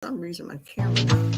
some reason my camera goes.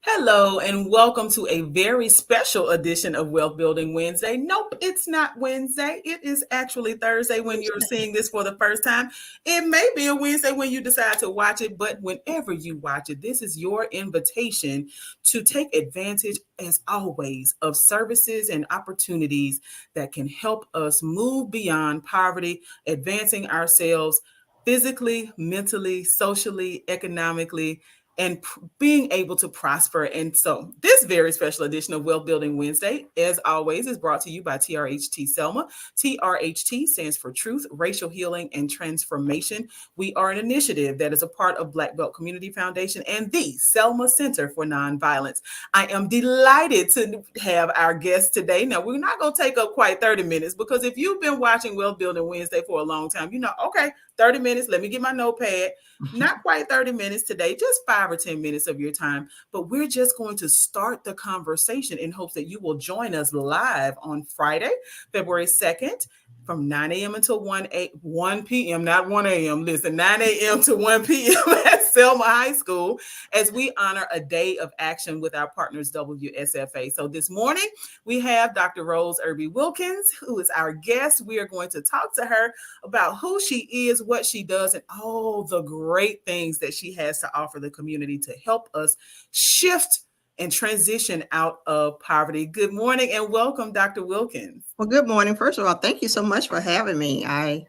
Hello, and welcome to a very special edition of Wealth Building Wednesday. Nope, it's not Wednesday. It is actually Thursday when you're seeing this for the first time. It may be a Wednesday when you decide to watch it, but whenever you watch it, this is your invitation to take advantage, as always, of services and opportunities that can help us move beyond poverty, advancing ourselves physically, mentally, socially, economically, and being able to prosper. And so this very special edition of Wealth Building Wednesday, as always, is brought to you by TRHT Selma. TRHT stands for Truth, Racial Healing, and Transformation. We are an initiative that is a part of Black Belt Community Foundation and the Selma Center for Nonviolence. I am delighted to have our guest today. Now, we're not going to take up quite 30 minutes because if you've been watching Wealth Building Wednesday for a long time, you know, okay, 30 minutes, let me get my notepad. Not quite 30 minutes today, just 5 or 10 minutes of your time. But we're just going to start the conversation in hopes that you will join us live on Friday, February 2nd, from 9 a.m. until 1 p.m., not 1 a.m. Listen, 9 a.m. to 1 p.m. at Selma High School as we honor a day of action with our partners, WSFA. So this morning, we have Dr. Rose Irby Wilkins, who is our guest. We are going to talk to her about who she is, what she does, and all the great things that she has to offer the community to help us shift and transition out of poverty. Good morning and welcome, Dr. Wilkins. Well, good morning. First of all, thank you so much for having me. I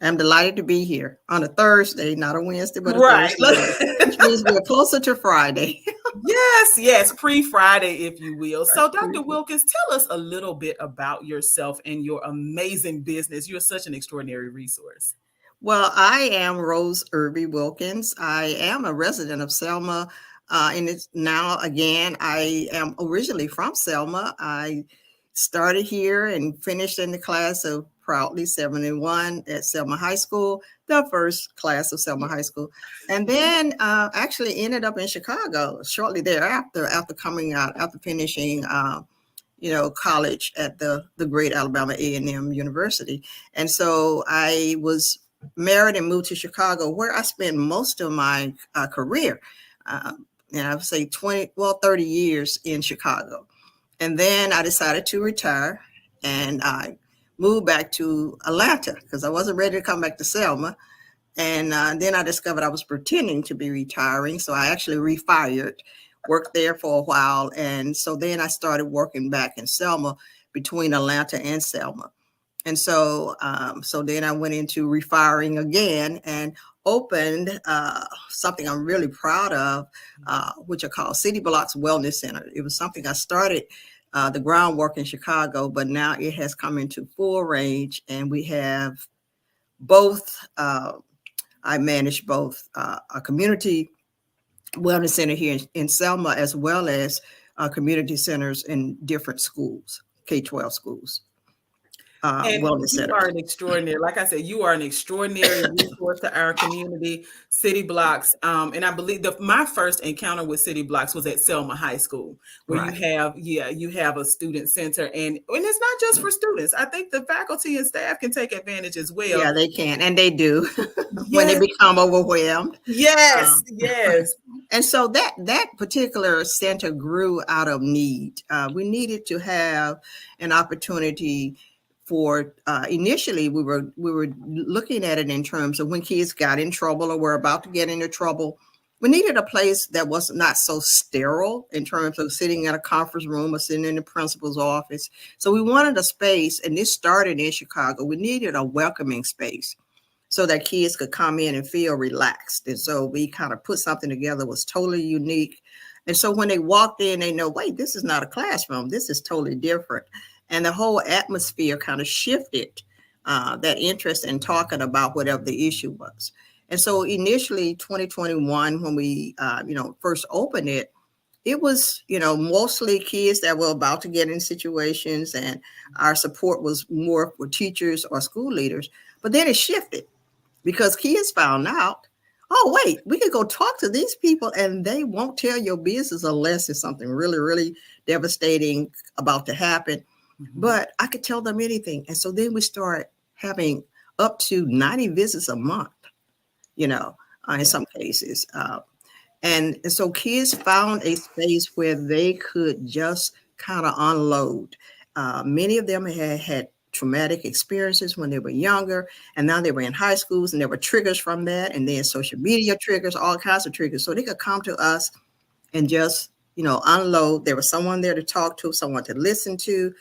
am delighted to be here on a Thursday, not a Wednesday, but a Thursday, which means we're closer to Friday. Yes, pre-Friday, if you will. So, Dr. Wilkins, tell us a little bit about yourself and your amazing business. You're such an extraordinary resource. Well, I am Rose Irby Wilkins. I am a resident of Selma. And it's now, again, I am originally from Selma. I started here and finished in the class of proudly 71 at Selma High School, the first class of Selma High School. And then actually ended up in Chicago shortly thereafter, after coming out, after finishing college at the great Alabama A&M University. And so I was married and moved to Chicago, where I spent most of my career. And I would say 30 years in Chicago. And then I decided to retire and I moved back to Atlanta because I wasn't ready to come back to Selma. And then I discovered I was pretending to be retiring. So I actually refired, worked there for a while. And so then I started working back in Selma between Atlanta and Selma. And so then I went into refiring again and opened something I'm really proud of, which I call City Blocks Wellness Center. It was something I started the groundwork in Chicago, but now it has come into full range, and we have both. I manage both a community wellness center here in Selma, as well as community centers in different schools, K-12 schools. And you are an extraordinary, like I said, you are an extraordinary resource to our community, City Blocks. And I believe my first encounter with City Blocks was at Selma High School, where you have a student center. And it's not just for students. I think the faculty and staff can take advantage as well. Yeah, they can. And they do when they become overwhelmed. Yes. And so that particular center grew out of need. We needed to have an opportunity for initially we were looking at it in terms of when kids got in trouble or were about to get into trouble. We needed a place that was not so sterile in terms of sitting in a conference room or sitting in the principal's office. So we wanted a space, and this started in Chicago. We needed a welcoming space so that kids could come in and feel relaxed. And so we kind of put something together that was totally unique. And so when they walked in, they know, wait, this is not a classroom. This is totally different. And the whole atmosphere kind of shifted that interest in talking about whatever the issue was. And so initially 2021, when we, first opened it, it was, mostly kids that were about to get in situations, and our support was more for teachers or school leaders. But then it shifted because kids found out, oh, wait, we could go talk to these people and they won't tell your business unless it's something really, really devastating about to happen. But I could tell them anything. And so then we start having up to 90 visits a month, in some cases. And so kids found a space where they could just kind of unload. Many of them had traumatic experiences when they were younger, and now they were in high schools, and there were triggers from that, and then social media triggers, all kinds of triggers. So they could come to us and just, unload. There was someone there to talk to, someone to listen to,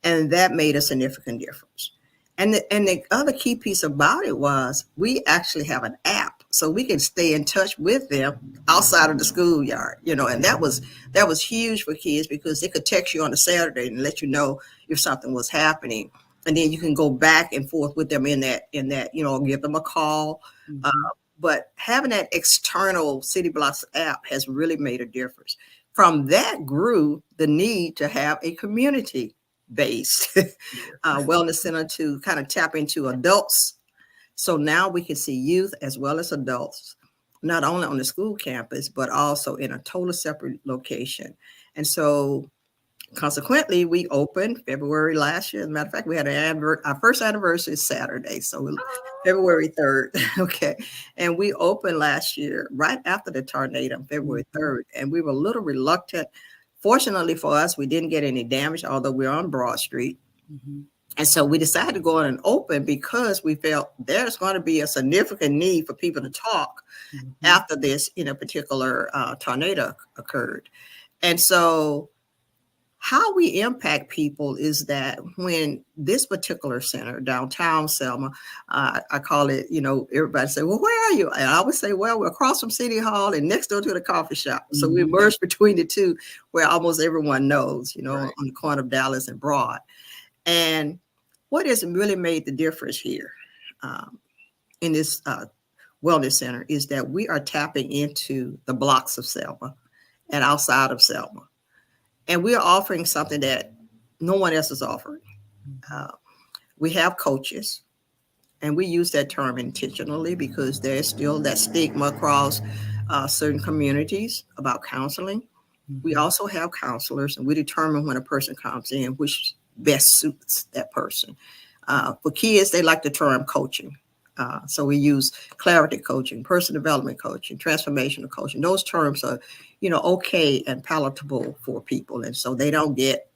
and that made a significant difference. And the other key piece about it was we actually have an app, so we can stay in touch with them outside of the schoolyard, and that was huge for kids because they could text you on a Saturday and let you know if something was happening, and then you can go back and forth with them in that, give them a call. But having that external City Blocks app has really made a difference. From that grew the need to have a community based wellness center to kind of tap into adults. So now we can see youth as well as adults, not only on the school campus, but also in a total separate location. And so consequently, we opened February last year. As a matter of fact, we had our first anniversary Saturday, so February 3rd. Okay. And we opened last year right after the tornado, February 3rd. And we were a little reluctant. Fortunately for us, we didn't get any damage, although we're on Broad Street. And so we decided to go on and open because we felt there's going to be a significant need for people to talk after this, particular tornado occurred. And so how we impact people is that when this particular center, downtown Selma, I call it, everybody say, well, where are you? And I would say, well, we're across from City Hall and next door to the coffee shop. So we merged between the two where almost everyone knows, right, on the corner of Dallas and Broad. And what has really made the difference here in this wellness center is that we are tapping into the blocks of Selma and outside of Selma. And we're offering something that no one else is offering. We have coaches, and we use that term intentionally because there's still that stigma across certain communities about counseling. We also have counselors, and we determine when a person comes in which best suits that person. For kids, they like the term coaching. So we use clarity coaching, personal development coaching, transformational coaching. Those terms are, okay and palatable for people. And so they don't get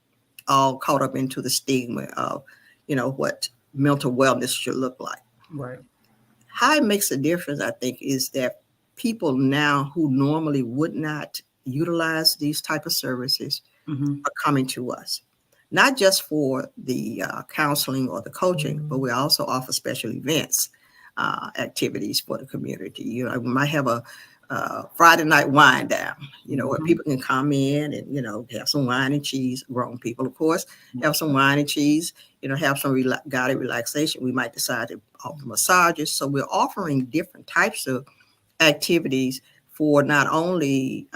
all caught up into the stigma of, what mental wellness should look like. Right. How it makes a difference, I think, is that people now who normally would not utilize these type of services are coming to us. Not just for the counseling or the coaching, but we also offer special events, activities for the community. We might have a Friday night wine down, where people can come in and, have some wine and cheese, grown people, of course, have some wine and cheese, have some guided relaxation. We might decide to offer massages. So we're offering different types of activities for not only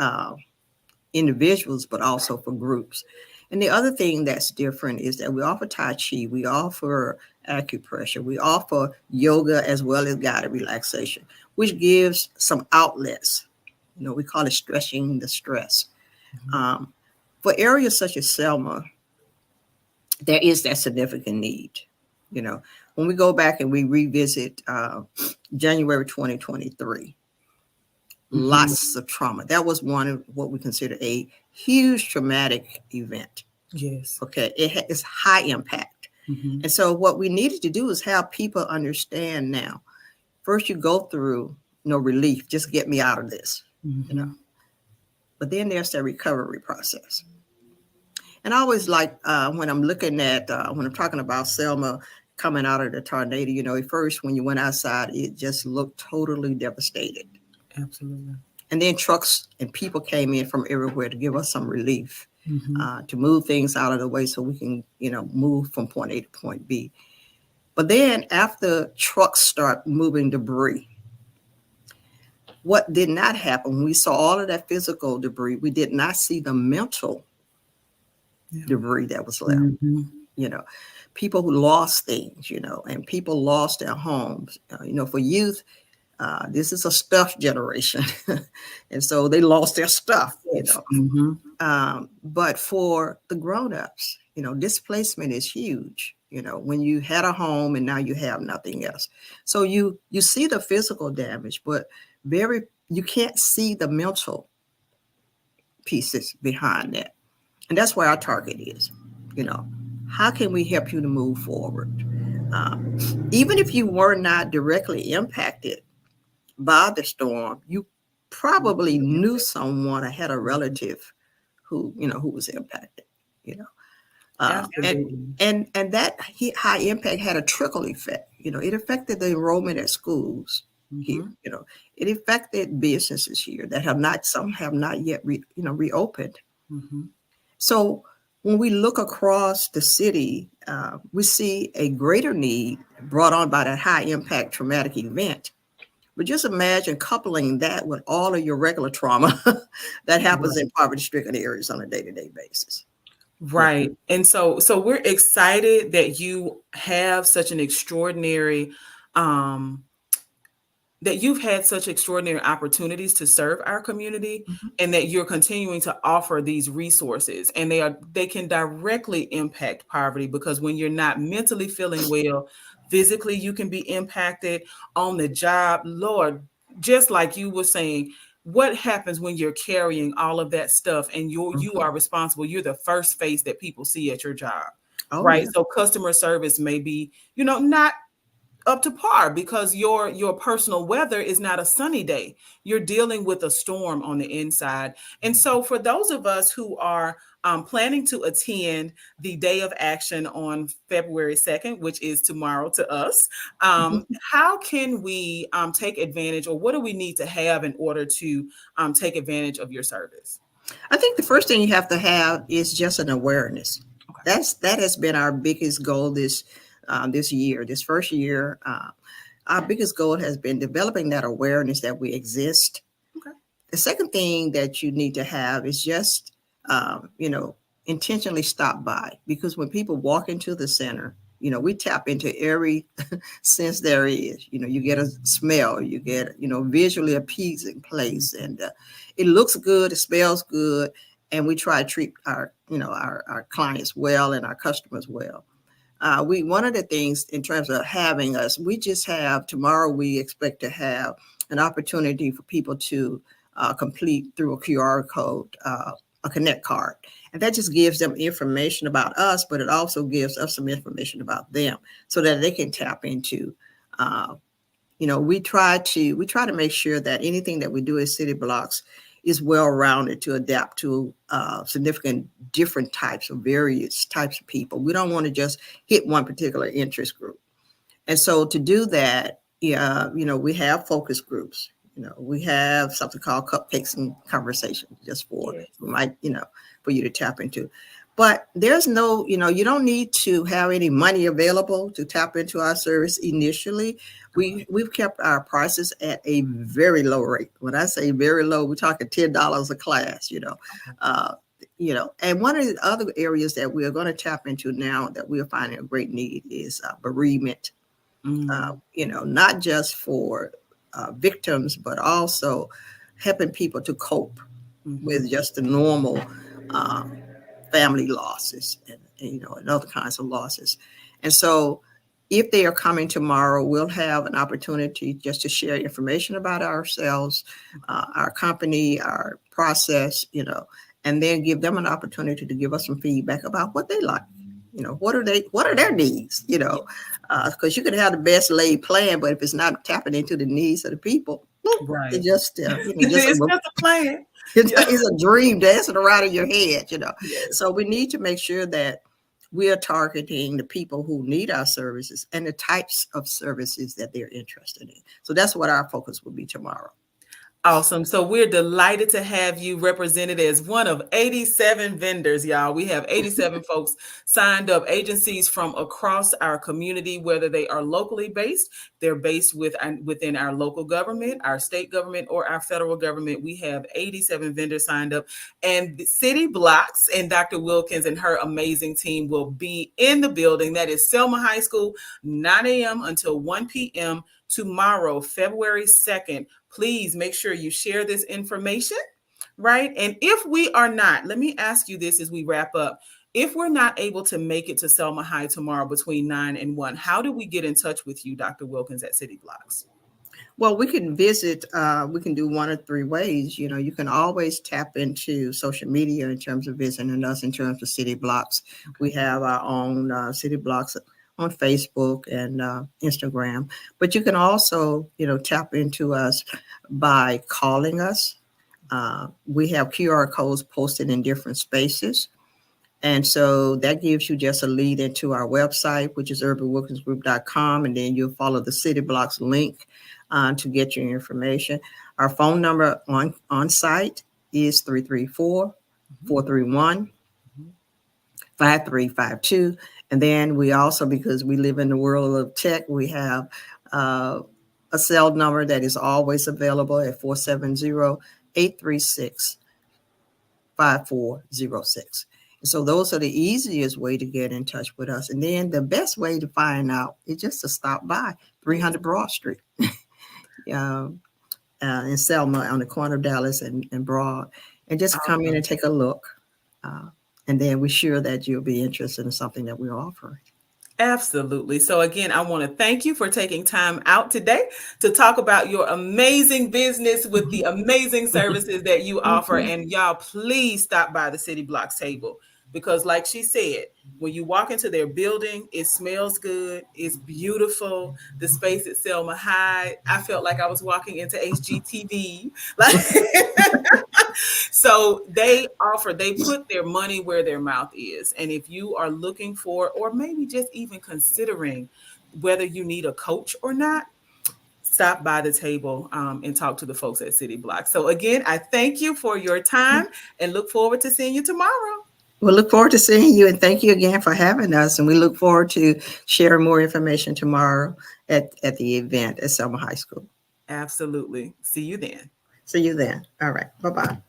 individuals, but also for groups. And the other thing that's different is that we offer Tai Chi, we offer acupressure, we offer yoga as well as guided relaxation, which gives some outlets. We call it stretching the stress. For areas such as Selma, there is that significant need. When we go back and we revisit January 2023, lots of trauma. That was one of what we consider a huge traumatic event. Yes. Okay. It's high impact. And so what we needed to do is have people understand now, first you go through, relief, just get me out of this, but then there's that recovery process. And I always like when I'm looking at, when I'm talking about Selma coming out of the tornado, at first when you went outside, it just looked totally devastated. Absolutely. And then trucks and people came in from everywhere to give us some relief, to move things out of the way so we can, move from point A to point B. But then after trucks start moving debris, what did not happen, we saw all of that physical debris, we did not see the mental Yeah. debris that was left. Mm-hmm. You know, people who lost things, and people lost their homes. For youth, this is a stuff generation. And so they lost their stuff. Mm-hmm. But for the grown-ups, displacement is huge, when you had a home and now you have nothing else. So you see the physical damage, but you can't see the mental pieces behind that. And that's where our target is. You know, how can we help you to move forward? Even if you were not directly impacted by the storm, you probably knew someone or had a relative who was impacted. You know, and Absolutely. that high impact had a trickle effect. It affected the enrollment at schools here. Mm-hmm. It affected businesses here that some have not yet reopened. Mm-hmm. So when we look across the city, we see a greater need brought on by that high impact traumatic event. But just imagine coupling that with all of your regular trauma that happens Right. in poverty stricken areas on a day to day basis. Right. And so we're excited that you have such an extraordinary um that you've had such extraordinary opportunities to serve our community, Mhm. and that you're continuing to offer these resources, and they can directly impact poverty, because when you're not mentally feeling well, physically you can be impacted, on the job, Lord, just like you were saying, what happens when you're carrying all of that stuff and you Mhm. are responsible, you're the first face that people see at your job, Oh, right? yeah. So customer service may be, not up to par, because your personal weather is not a sunny day. You're dealing with a storm on the inside. And so for those of us who are planning to attend the Day of Action on February 2nd, which is tomorrow to us, how can we take advantage, or what do we need to have in order to take advantage of your service? I think the first thing you have to have is just an awareness. Okay. That has been our biggest goal this year, this first year. Our biggest goal has been developing that awareness that we exist. Okay. The second thing that you need to have is just, intentionally stop by, because when people walk into the center, we tap into every sense there is. You get a smell, you get, visually appeasing place, and it looks good, it smells good, and we try to treat our clients well and our customers well. One of the things in terms of having us, we just have tomorrow. We expect to have an opportunity for people to complete through a QR code, a Connect card, and that just gives them information about us, but it also gives us some information about them, so that they can tap into. Uh, we try to make sure that anything that we do as city blocks is well rounded to adapt to significant different types of various types of people. We don't want to just hit one particular interest group. And so to do that, yeah, we have focus groups. We have something called cupcakes and conversations, just for Yes. for you to tap into. But there's no, you don't need to have any money available to tap into our service initially. We've kept our prices at a very low rate. When I say very low, we're talking $10 a class. Uh, and one of the other areas that we are going to tap into now that we are finding a great need is bereavement. Not just for victims, but also helping people to cope Mm-hmm. with just the normal um, family losses and other kinds of losses. And so if they are coming tomorrow, we'll have an opportunity just to share information about ourselves, our company, our process, and then give them an opportunity to give us some feedback about what they like. What are their needs, Yeah. because you can have the best laid plan, but if it's not tapping into the needs of the people, it Right. just, It's just a plan. Yeah. it's a dream dancing around in your head. Yes. So we need to make sure that we are targeting the people who need our services and the types of services that they're interested in. So that's what our focus will be tomorrow. Awesome. So we're delighted to have you represented as one of 87 vendors, y'all. We have 87 folks signed up, agencies from across our community, whether they are locally based, they're based within our local government, our state government, or our federal government. We have 87 vendors signed up, and the City Blocks and Dr. Wilkins and her amazing team will be in the building. That is Selma High School, 9 a.m. until 1 p.m. tomorrow, February 2nd. Please make sure you share this information, right? And if we are not, let me ask you this as we wrap up. If we're not able to make it to Selma High tomorrow between 9 and 1, how do we get in touch with you, Dr. Wilkins, at City Blocks? Well, we can visit, we can do one of three ways. You know, you can always tap into social media in terms of visiting us in terms of City Blocks. We have our own City Blocks on Facebook and Instagram, but you can also, you know, tap into us by calling us. We have QR codes posted in different spaces. And so that gives you just a lead into our website, which is urbanwilkinsgroup.com. And then you'll follow the City Blocks link to get your information. Our phone number on site is 334-431-5352. And then we also, because we live in the world of tech, we have a cell number that is always available at 470-836-5406. So those are the easiest way to get in touch with us. And then the best way to find out is just to stop by 300 Broad Street in Selma on the corner of Dallas and Broad, and just come in and take a look. And then we're sure that you'll be interested in something that we're offering. Absolutely. So again, I want to thank you for taking time out today to talk about your amazing business with the amazing services that you offer. And y'all, please stop by the City Blocks table, because like she said, when you walk into their building, it smells good. It's beautiful. The space at Selma High, I felt like I was walking into HGTV. Like, so they put their money where their mouth is. And if you are looking for, or maybe just even considering whether you need a coach or not, stop by the table and talk to the folks at City Block. So again, I thank you for your time and look forward to seeing you tomorrow. We'll look forward to seeing you, and thank you again for having us. And we look forward to sharing more information tomorrow at the event at Selma High School. Absolutely. See you then. See you then. All right. Bye-bye.